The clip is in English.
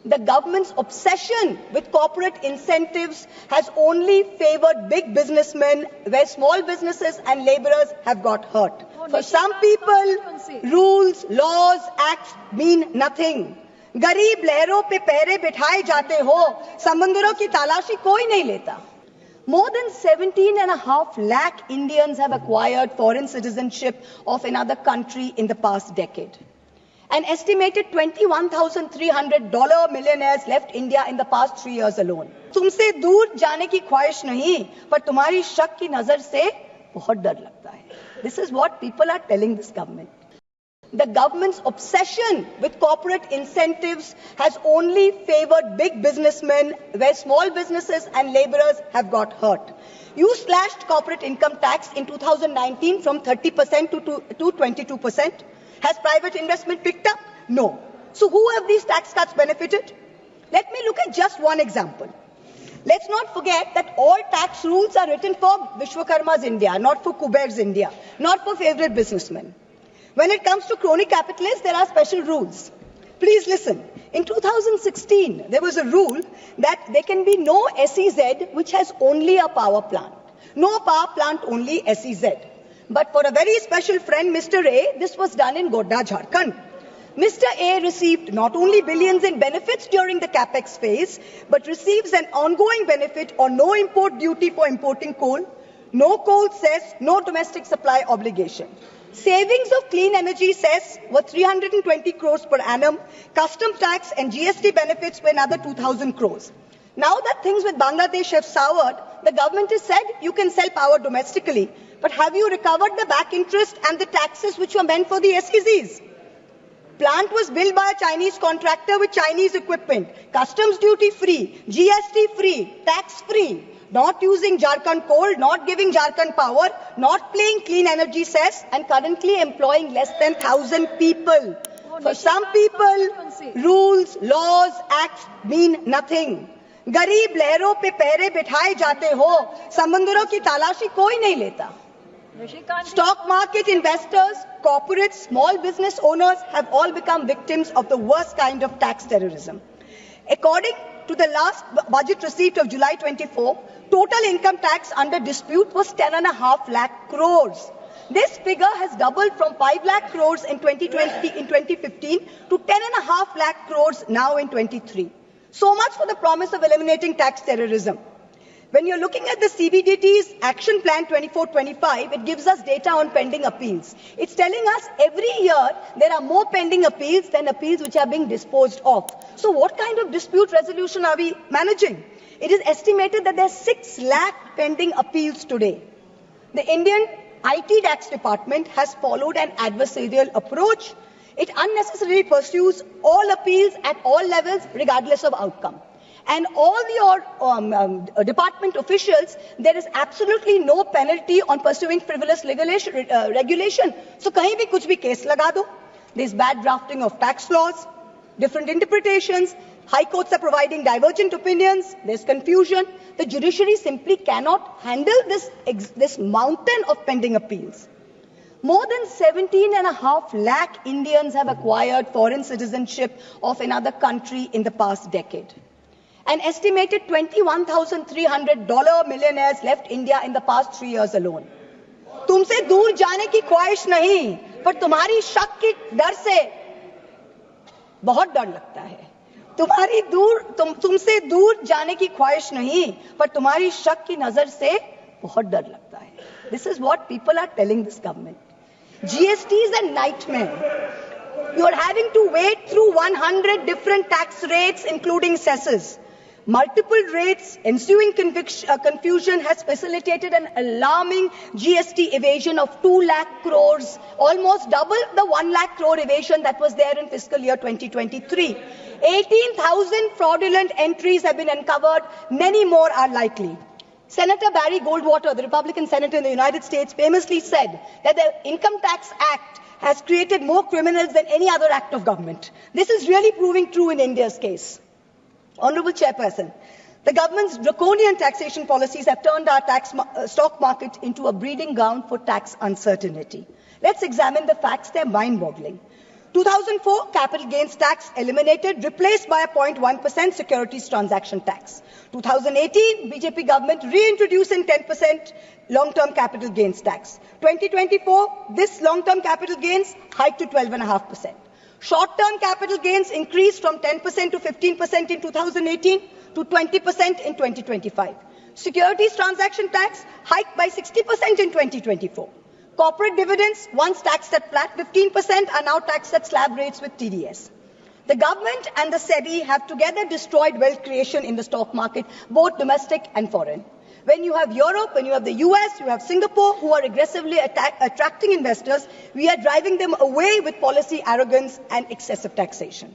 The government's obsession with corporate incentives has only favored big businessmen, where small businesses and laborers have got hurt. For some people, rules, laws, acts mean nothing. गरीब लहरों पे पैरे बिठाए जाते हो, समंदरों की तलाशी कोई नहीं लेता. More than 17.5 lakh Indians have acquired foreign citizenship of another country in the past decade. An estimated $21,300 millionaires left India in the past 3 years alone. तुमसे दूर जाने की ख्वाहिश नहीं, पर तुम्हारी शक की नजर से बहुत डर लगता है. This is what people are telling this government. The government's obsession with corporate incentives has only favored big businessmen, where small businesses and laborers have got hurt. You slashed corporate income tax in 2019 from 30% to 22%. Has private investment picked up? No. So who have these tax cuts benefited? Let me look at just one example. Let's not forget that all tax rules are written for Vishwakarma's India, not for Kuber's India, not for favorite businessmen. When it comes to crony capitalists, there are special rules. Please listen. In 2016, there was a rule that there can be no SEZ which has only a power plant. No power plant, only SEZ. But for a very special friend, Mr. A, this was done in Godda, Jharkhand. Mr. A received not only billions in benefits during the capex phase, but receives an ongoing benefit on no import duty for importing coal, no coal cess, no domestic supply obligation. Savings of clean energy cess were 320 crores per annum. Custom tax and GST benefits were another 2,000 crores. Now that things with Bangladesh have soured, the government has said you can sell power domestically. But have you recovered the back interest and the taxes which were meant for the SEZs? Plant was built by a Chinese contractor with Chinese equipment. Customs duty free, GST free, tax free. Not using Jharkhand coal, not giving Jharkhand power, not paying clean energy cess, and currently employing less than 1,000 people. For some people, rules, laws, acts mean nothing. गरीब लहरों पे पैरे बिठाए जाते हो, समंदरों की तलाशी कोई नहीं लेता. Stock market investors, corporates, small business owners have all become victims of the worst kind of tax terrorism. According to the last budget receipt of July 24, total income tax under dispute was 10.5 lakh crores. This figure has doubled from 5 lakh crores in 2015 to 10.5 lakh crores now in 23. So much for the promise of eliminating tax terrorism. When you're looking at the CBDT's Action Plan 24-25, it gives us data on pending appeals. It's telling us every year there are more pending appeals than appeals which are being disposed of. So what kind of dispute resolution are we managing? It is estimated that there are 6 lakh pending appeals today. The Indian IT tax department has followed an adversarial approach. It unnecessarily pursues all appeals at all levels, regardless of outcome. And all your department officials, there is absolutely no penalty on pursuing frivolous regulation. So, kahin bhi kuch bhi case laga do. There's bad drafting of tax laws, different interpretations. High courts are providing divergent opinions. There's confusion. The judiciary simply cannot handle this mountain of pending appeals. More than 17.5 lakh Indians have acquired foreign citizenship of another country in the past decade. An estimated $21,300 millionaires left India in the past 3 years alone. तुमसे दूर जाने की ख्वाहिश नहीं, पर तुम्हारी शक की डर से बहुत डर लगता है. तुमसे दूर जाने की ख्वाहिश नहीं, पर तुम्हारी शक की नजर से बहुत डर लगता है. This is what people are telling this government. GST is a nightmare. You are having to wade through 100 different tax rates, including cesses. Multiple rates, ensuing confusion has facilitated an alarming GST evasion of 2 lakh crores, almost double the 1 lakh crore evasion that was there in fiscal year 2023. 18,000 fraudulent entries have been uncovered. Many more are likely. Senator Barry Goldwater, the Republican senator in the United States, famously said that the Income Tax Act has created more criminals than any other act of government. This is really proving true in India's case. Honorable Chairperson, the government's draconian taxation policies have turned our stock market into a breeding ground for tax uncertainty. Let's examine the facts. They're mind-boggling. 2004, capital gains tax eliminated, replaced by a 0.1% securities transaction tax. 2018, BJP government reintroducing 10% long-term capital gains tax. 2024, this long-term capital gains hiked to 12.5%. Short-term capital gains increased from 10% to 15% in 2018 to 20% in 2025. Securities transaction tax hiked by 60% in 2024. Corporate dividends, once taxed at flat 15%, are now taxed at slab rates with TDS. The government and the SEBI have together destroyed wealth creation in the stock market, both domestic and foreign. When you have Europe, when you have the US, you have Singapore, who are aggressively attracting investors, we are driving them away with policy arrogance and excessive taxation.